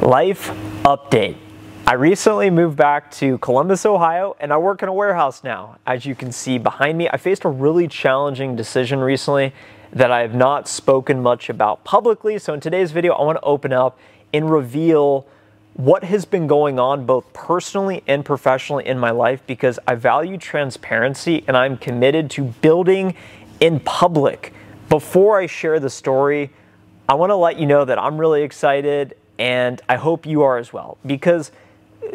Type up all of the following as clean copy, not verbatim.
Life update. I recently moved back to Columbus, Ohio, and I work in a warehouse now. As you can see behind me, I faced a really challenging decision recently that I have not spoken much about publicly. So in today's video, I want to open up and reveal what has been going on both personally and professionally in my life, because I value transparency and I'm committed to building in public. Before I share the story, I want to let you know that I'm really excited, and I hope you are as well, because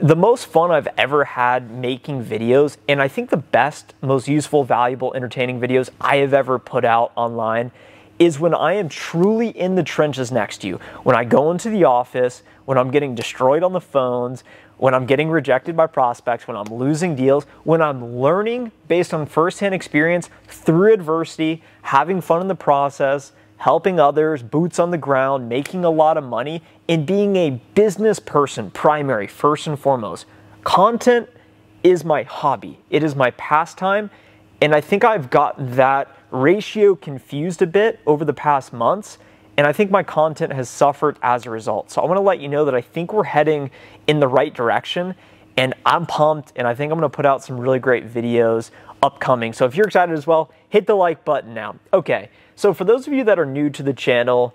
the most fun I've ever had making videos, and I think the best, most useful, valuable, entertaining videos I have ever put out online, is when I am truly in the trenches next to you. When I go into the office, when I'm getting destroyed on the phones, when I'm getting rejected by prospects, when I'm losing deals, when I'm learning based on firsthand experience through adversity, having fun in the process, helping others, boots on the ground, making a lot of money, and being a business person, primary, first and foremost. Content is my hobby. It is my pastime, and I think I've got that ratio confused a bit over the past months, and I think my content has suffered as a result. So I want to let you know that I think we're heading in the right direction, and I'm pumped, and I think I'm going to put out some really great videos upcoming. So if you're excited as well, hit the like button now. Okay, so for those of you that are new to the channel,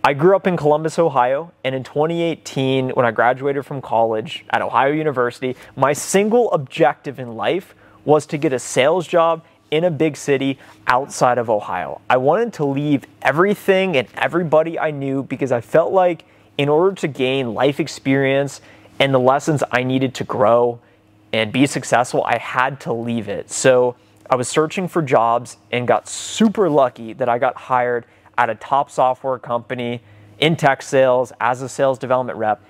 I grew up in Columbus, Ohio, and in 2018, when I graduated from college at Ohio University, my single objective in life was to get a sales job in a big city outside of Ohio. I wanted to leave everything and everybody I knew, because I felt like in order to gain life experience and the lessons I needed to grow and be successful, I had to leave it. So I was searching for jobs and got super lucky that I got hired at a top software company in tech sales as a sales development rep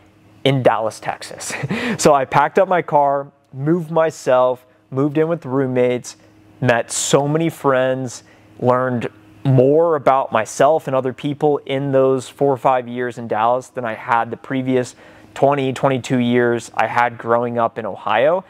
in Dallas, Texas. So I packed up my car, moved myself, moved in with roommates, met so many friends, learned more about myself and other people in those 4 or 5 years in Dallas than I had the previous 20, 22 years I had growing up in Ohio.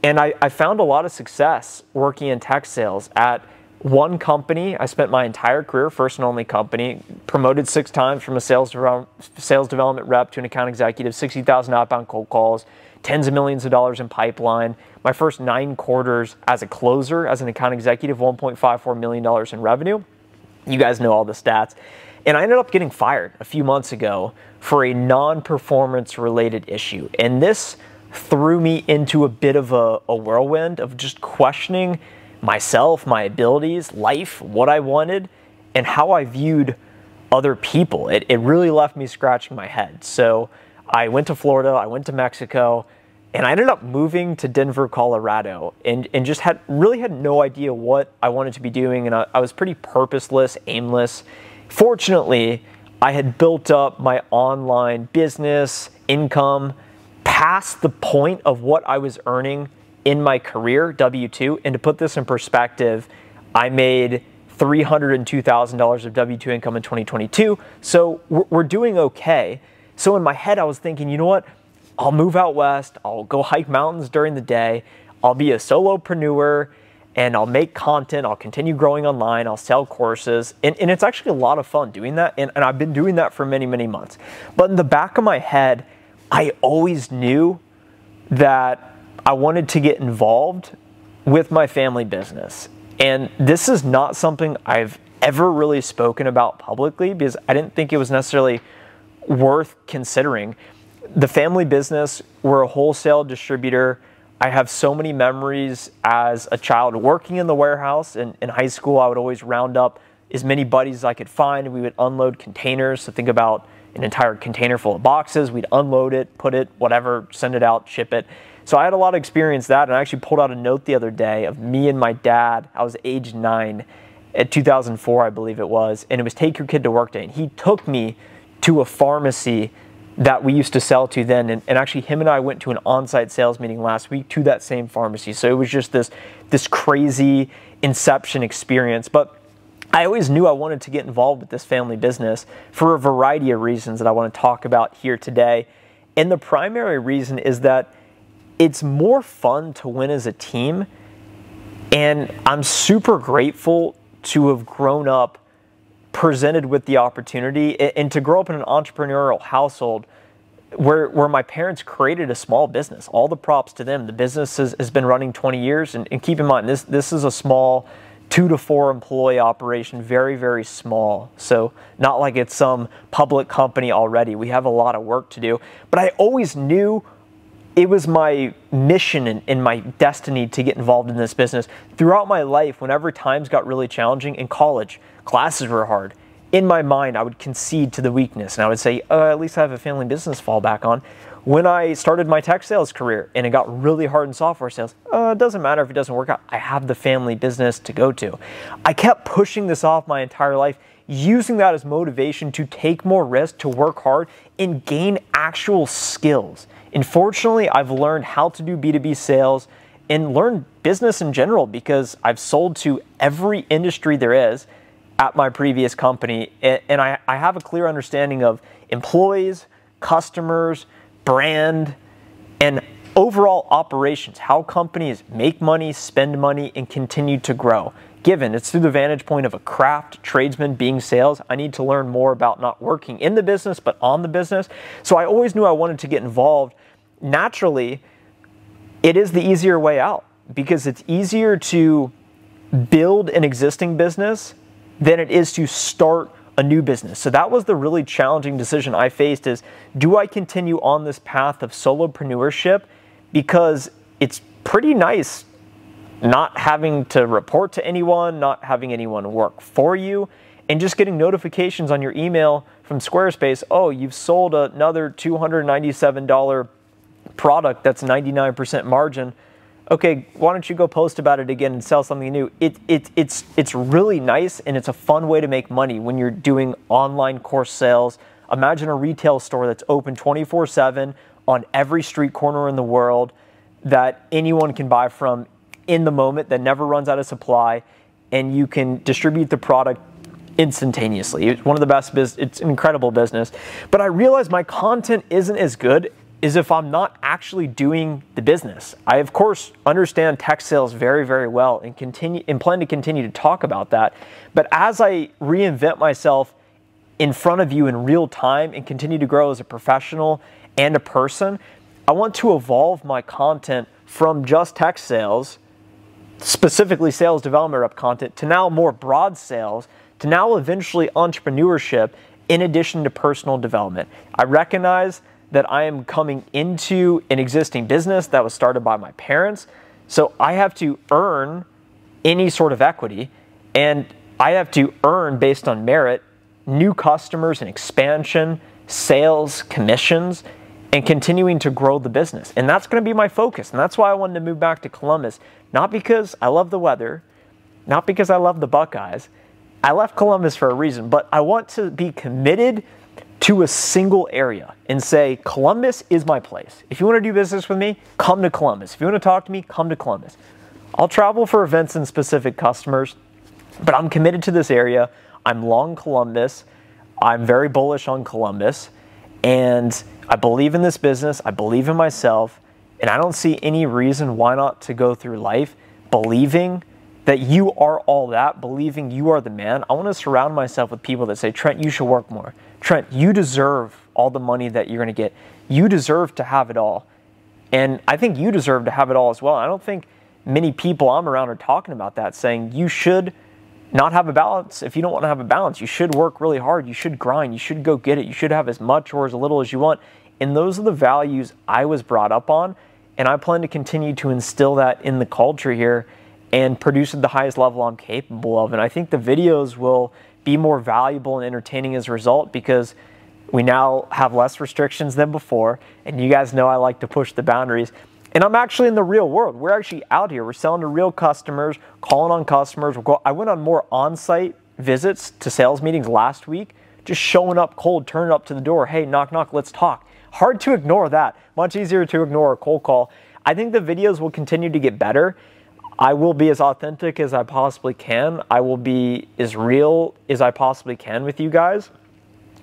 And I found a lot of success working in tech sales. At one company, I spent my entire career, first and only company, promoted 6 times from a sales development rep to an account executive, 60,000 outbound cold calls, tens of millions of dollars in pipeline. My first 9 quarters as a closer, as an account executive, $1.54 million in revenue. You guys know all the stats. And I ended up getting fired a few months ago for a non-performance related issue. And this threw me into a bit of a whirlwind of just questioning myself, my abilities, life, what I wanted, and how I viewed other people. It really left me scratching my head. So I went to Florida, I went to Mexico, and I ended up moving to Denver, Colorado, and just really had no idea what I wanted to be doing, and I was pretty purposeless, aimless. Fortunately, I had built up my online business income past the point of what I was earning in my career, W-2. And to put this in perspective, I made $302,000 of W-2 income in 2022. So we're doing okay. So in my head, I was thinking, you know what? I'll move out west. I'll go hike mountains during the day. I'll be a solopreneur, and I'll make content. I'll continue growing online. I'll sell courses. And it's actually a lot of fun doing that. And I've been doing that for many, many months. But in the back of my head, I always knew that I wanted to get involved with my family business. And this is not something I've ever really spoken about publicly, because I didn't think it was necessarily worth considering. The family business, we're a wholesale distributor. I have so many memories as a child working in the warehouse. In high school, I would always round up as many buddies as I could find. We would unload containers. So think about an entire container full of boxes. We'd unload it, put it, whatever, send it out, ship it. So I had a lot of experience that, and I actually pulled out a note the other day of me and my dad. I was age 9 at 2004, I believe it was, and it was Take Your Kid to Work Day. And he took me to a pharmacy that we used to sell to then, and actually him and I went to an on-site sales meeting last week to that same pharmacy. So it was just this crazy inception experience. But I always knew I wanted to get involved with this family business for a variety of reasons that I want to talk about here today. And the primary reason is that it's more fun to win as a team. And I'm super grateful to have grown up presented with the opportunity and to grow up in an entrepreneurial household where my parents created a small business. All the props to them. The business has been running 20 years. And keep in mind, this is a small 2 to 4 employee operation, very, very small. So not like it's some public company already. We have a lot of work to do. But I always knew it was my mission and my destiny to get involved in this business. Throughout my life, whenever times got really challenging in college, classes were hard. In my mind, I would concede to the weakness and I would say, at least I have a family business to fall back on. When I started my tech sales career and it got really hard in software sales, it doesn't matter if it doesn't work out. I have the family business to go to. I kept pushing this off my entire life, using that as motivation to take more risk, to work hard, and gain actual skills. And fortunately, I've learned how to do B2B sales and learn business in general because I've sold to every industry there is at my previous company. And I have a clear understanding of employees, customers, brand, and overall operations, how companies make money, spend money, and continue to grow. Given it's through the vantage point of a craft tradesman being sales, I need to learn more about not working in the business, but on the business. So I always knew I wanted to get involved. Naturally, it is the easier way out because it's easier to build an existing business than it is to start a new business. So that was the really challenging decision I faced is, do I continue on this path of solopreneurship? Because it's pretty nice not having to report to anyone, not having anyone work for you, and just getting notifications on your email from Squarespace, oh, you've sold another $297 product that's 99% margin. Okay, why don't you go post about it again and sell something new? It's really nice and it's a fun way to make money when you're doing online course sales. Imagine a retail store that's open 24/7 on every street corner in the world that anyone can buy from in the moment, that never runs out of supply, and you can distribute the product instantaneously. It's one of the best business. It's an incredible business. But I realized my content isn't as good is if I'm not actually doing the business. I, of course, understand tech sales very, very well and plan to continue to talk about that. But as I reinvent myself in front of you in real time and continue to grow as a professional and a person, I want to evolve my content from just tech sales, specifically sales development rep content, to now more broad sales, to now eventually entrepreneurship in addition to personal development. I recognize that I am coming into an existing business that was started by my parents. So I have to earn any sort of equity, and I have to earn based on merit, new customers and expansion, sales, commissions, and continuing to grow the business. And that's going to be my focus. And that's why I wanted to move back to Columbus. Not because I love the weather, not because I love the Buckeyes. I left Columbus for a reason, but I want to be committed to a single area and say, Columbus is my place. If you want to do business with me, come to Columbus. If you want to talk to me, come to Columbus. I'll travel for events and specific customers, but I'm committed to this area. I'm long Columbus. I'm very bullish on Columbus, and I believe in this business. I believe in myself, and I don't see any reason why not to go through life believing that you are all that, believing you are the man. I want to surround myself with people that say, Trent, you should work more. Trent, you deserve all the money that you're going to get. You deserve to have it all. And I think you deserve to have it all as well. I don't think many people I'm around are talking about that, saying you should not have a balance. If you don't want to have a balance, you should work really hard. You should grind. You should go get it. You should have as much or as little as you want. And those are the values I was brought up on. And I plan to continue to instill that in the culture here and produce at the highest level I'm capable of. And I think the videos will be more valuable and entertaining as a result because we now have less restrictions than before. And you guys know I like to push the boundaries. And I'm actually in the real world. We're actually out here. We're selling to real customers, calling on customers. I went on more on-site visits to sales meetings last week, just showing up cold, turning up to the door. Hey, knock, knock, let's talk. Hard to ignore that. Much easier to ignore a cold call. I think the videos will continue to get better. I will be as authentic as I possibly can. I will be as real as I possibly can with you guys.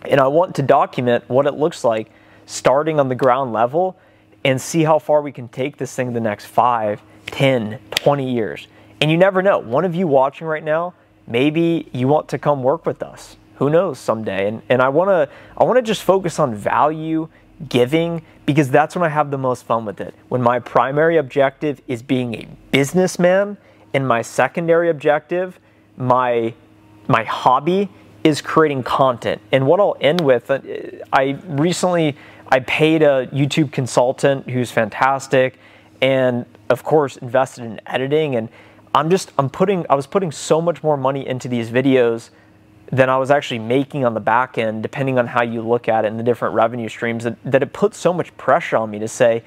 And I want to document what it looks like starting on the ground level and see how far we can take this thing the next 5, 10, 20 years. And you never know. One of you watching right now, maybe you want to come work with us. Who knows someday? And I want to just focus on value, giving, because that's when I have the most fun with it. When my primary objective is being a businessman, and my secondary objective, my hobby, is creating content. And what I'll end with, I paid a YouTube consultant who's fantastic, and of course invested in editing, and I was putting so much more money into these videos than I was actually making on the back end, depending on how you look at it and the different revenue streams, that it put so much pressure on me to say,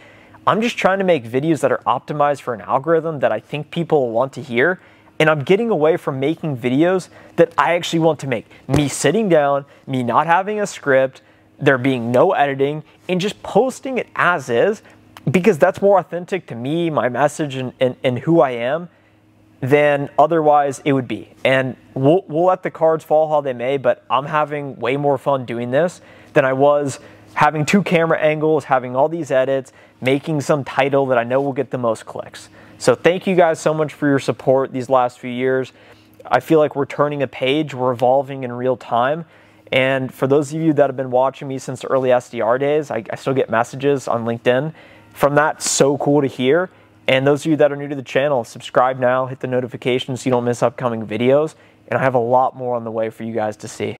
I'm just trying to make videos that are optimized for an algorithm that I think people want to hear, and I'm getting away from making videos that I actually want to make. Me sitting down, me not having a script, there being no editing, and just posting it as is, because that's more authentic to me, my message, and who I am, than otherwise it would be. And we'll let the cards fall how they may, but I'm having way more fun doing this than I was having 2 camera angles, having all these edits, making some title that I know will get the most clicks. So thank you guys so much for your support these last few years. I feel like we're turning a page, we're evolving in real time. And for those of you that have been watching me since the early SDR days, I still get messages on LinkedIn from that. So cool to hear. And those of you that are new to the channel, subscribe now, hit the notifications so you don't miss upcoming videos. And I have a lot more on the way for you guys to see.